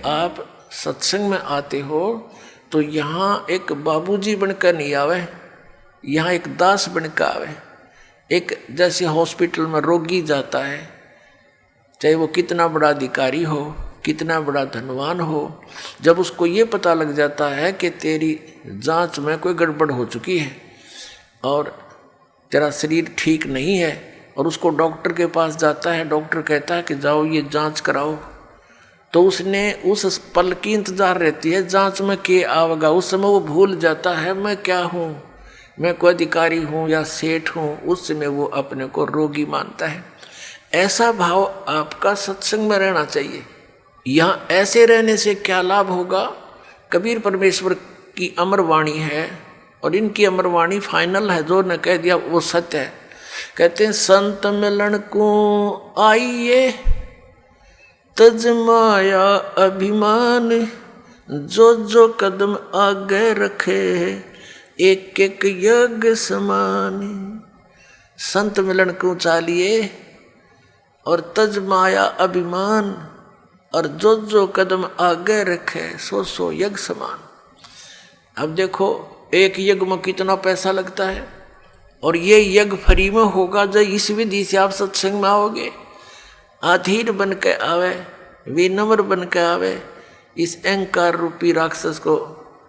आप सत्संग में आते हो तो यहाँ एक बाबूजी बनकर नहीं आवे, यहाँ एक दास बनकर आवे। एक जैसे हॉस्पिटल में रोगी जाता है, चाहे वो कितना बड़ा अधिकारी हो, कितना बड़ा धनवान हो, जब उसको ये पता लग जाता है कि तेरी जांच में कोई गड़बड़ हो चुकी है और तेरा शरीर ठीक नहीं है, और उसको डॉक्टर के पास जाता है, डॉक्टर कहता है कि जाओ ये जांच कराओ, तो उसने उस पल की इंतजार रहती है जांच में के आवेगा। उस समय वो भूल जाता है मैं क्या हूँ, मैं कोई अधिकारी हूँ या सेठ हूँ। उस समय वो अपने को रोगी मानता है। ऐसा भाव आपका सत्संग में रहना चाहिए। यहाँ ऐसे रहने से क्या लाभ होगा? कबीर परमेश्वर की अमर वाणी है और इनकी अमर वाणी फाइनल है, जो ने कह दिया वो सत्य है। कहते हैं संत मिलन को आइए तज माया अभिमान, जो जो कदम आगे रखे एक एक यज्ञ समान। संत मिलन को चालिए और तज माया अभिमान, और जो जो कदम आगे रखे सो सो यज्ञ समान। अब देखो एक यज्ञ में कितना पैसा लगता है, और ये यज्ञ फ्री में होगा जब इस विधि से आप सत्संग में आओगे। अधीर बन के आवे, विनम्र बन के आवे, इस अहंकार रूपी राक्षस को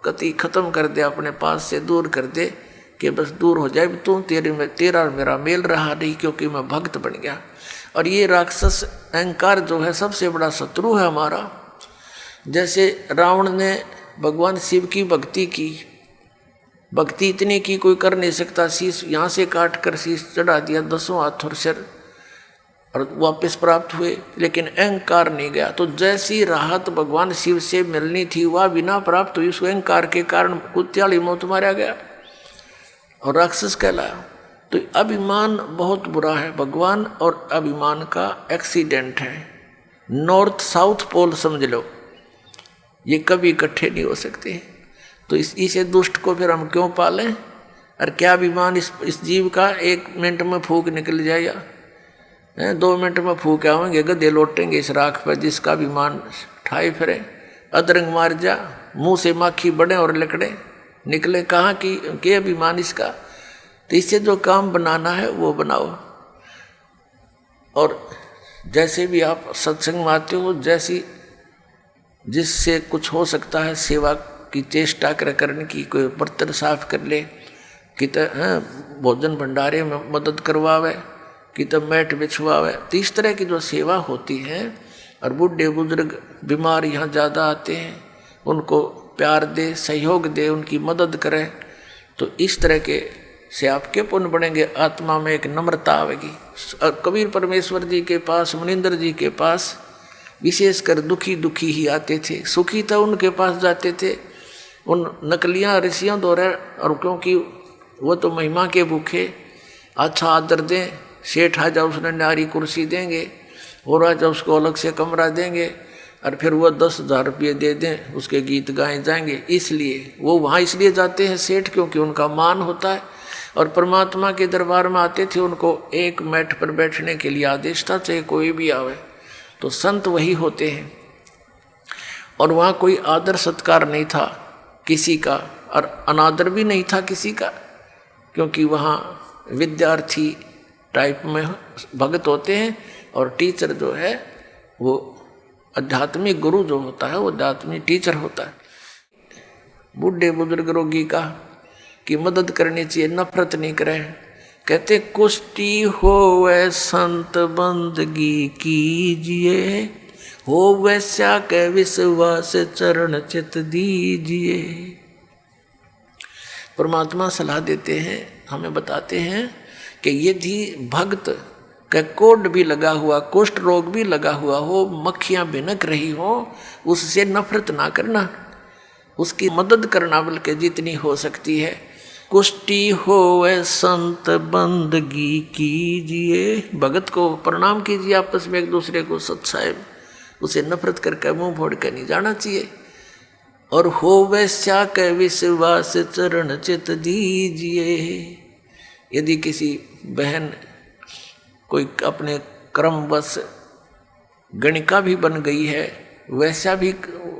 कति खत्म कर दे, अपने पास से दूर कर दे कि बस दूर हो जाए, तू तेरा मेरा मेल रहा नहीं क्योंकि मैं भक्त बन गया। और ये राक्षस अहंकार जो है सबसे बड़ा शत्रु है हमारा। जैसे रावण ने भगवान शिव की भक्ति की, भक्ति इतनी की कोई कर नहीं सकता, शीश यहाँ से काट कर शीश चढ़ा दिया, 10 हाथ और सिर, और वापस प्राप्त हुए, लेकिन अहंकार नहीं गया। तो जैसी राहत भगवान शिव से मिलनी थी वह बिना प्राप्त हुई, उस अहंकार के कारण कुत्याली मौत मारा गया और राक्षस कहलाया। तो अभिमान बहुत बुरा है, भगवान और अभिमान का एक्सीडेंट है। नॉर्थ साउथ पोल समझ लो, ये कभी इकट्ठे नहीं हो सकते। तो इसे दुष्ट को फिर हम क्यों पालें? और क्या अभिमान इस जीव का 1 मिनट में फूक निकल जाएगा, 2 मिनट में फूक आवेंगे, गधे लौटेंगे इस राख पर जिसका अभिमान ठाए फिरे। अदरंग मार जा, मुंह से माखी बढ़े और लकड़े निकले, कहाँ की के अभिमान इसका। तो इससे जो काम बनाना है वो बनाओ। और जैसे भी आप सत्संग में आते हो, जैसी जिससे कुछ हो सकता है सेवा की चेष्टा करने की, कोई बर्तन साफ कर ले, कि भोजन भंडारे में मदद करवावे, कि तब मैट बिछवावे। तो इस तरह की जो सेवा होती है, और बूढ़े बुजुर्ग बीमार यहाँ ज़्यादा आते हैं, उनको प्यार दे, सहयोग दे, उनकी मदद करे, तो इस तरह के से आपके पुण्य बढ़ेंगे। आत्मा में एक नम्रता आवेगी। और कबीर परमेश्वर जी के पास, मुनिंदर जी के पास विशेषकर दुखी ही आते थे, सुखी तो उनके पास जाते थे, उन नकलियाँ ऋषियों द्वारा। और क्योंकि वो तो महिमा के भूखे, अच्छा आदर दें, सेठ आ जाओ उसने न्यारी कुर्सी देंगे, और आ जाओ उसको अलग से कमरा देंगे, और फिर वह 10,000 रुपये दे दें, उसके गीत गाए जाएंगे। इसलिए वो वहाँ इसलिए जाते हैं सेठ, क्योंकि उनका मान होता है। और परमात्मा के दरबार में आते थे, उनको एक मैट पर बैठने के लिए आदेश था, चाहे कोई भी आवे। तो संत वही होते हैं। और वहाँ कोई आदर सत्कार नहीं था किसी का, और अनादर भी नहीं था किसी का, क्योंकि वहाँ विद्यार्थी टाइप में भगत होते हैं, और टीचर जो है वो आध्यात्मिक गुरु जो होता है वो आध्यात्मिक टीचर होता है। बूढ़े बुजुर्ग रोगी का की मदद करनी चाहिए, नफरत नहीं करें। कहते कुष्टी होवे संत बंदगी कीजिए, हो वैसा के विश्वास चरण चित दीजिए। परमात्मा सलाह देते हैं, हमें बताते हैं कि यदि भक्त का कोढ़ भी लगा हुआ, कुष्ठ रोग भी लगा हुआ हो, मक्खियाँ भिनक रही हो, उससे नफरत ना करना, उसकी मदद करना बल्कि जितनी हो सकती है। कुष्टी होवे संत बंदगी कीजिए, भगत को प्रणाम कीजिए, आपस में एक दूसरे को सत्साहेब, उसे नफरत करके मुंह फोड़ कर नहीं जाना चाहिए। और होवे स्या के विश्वास चरण चित दीजिए। यदि किसी बहन कोई अपने क्रमवश गणिका भी बन गई है, वैसा भी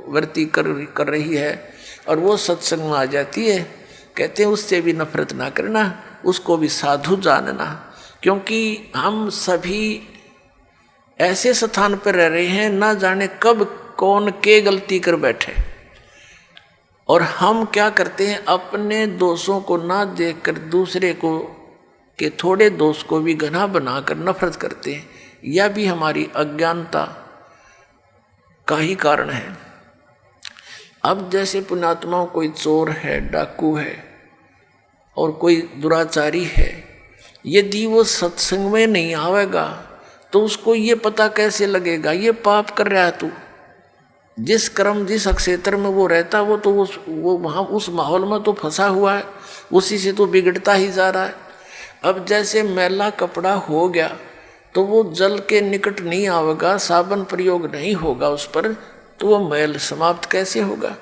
वर्ती कर रही है और वो सत्संग में आ जाती है, कहते हैं उससे भी नफरत ना करना, उसको भी साधु जानना। क्योंकि हम सभी ऐसे स्थान पर रह रहे हैं, ना जाने कब कौन के गलती कर बैठे, और हम क्या करते हैं, अपने दोषों को ना देखकर दूसरे को के थोड़े दोष को भी घना बनाकर नफरत करते हैं। यह भी हमारी अज्ञानता का ही कारण है। अब जैसे पुण्यात्माओं कोई चोर है, डाकू है और कोई दुराचारी है, यदि वो सत्संग में नहीं आवेगा तो उसको ये पता कैसे लगेगा ये पाप कर रहा है तू। जिस कर्म जिस क्षेत्र में वो रहता वो तो वो वहाँ उस माहौल में तो फंसा हुआ है, उसी से तो बिगड़ता ही जा रहा है। अब जैसे मैला कपड़ा हो गया तो वो जल के निकट नहीं आवेगा, साबुन प्रयोग नहीं होगा उस पर, तो वो मैल समाप्त कैसे होगा।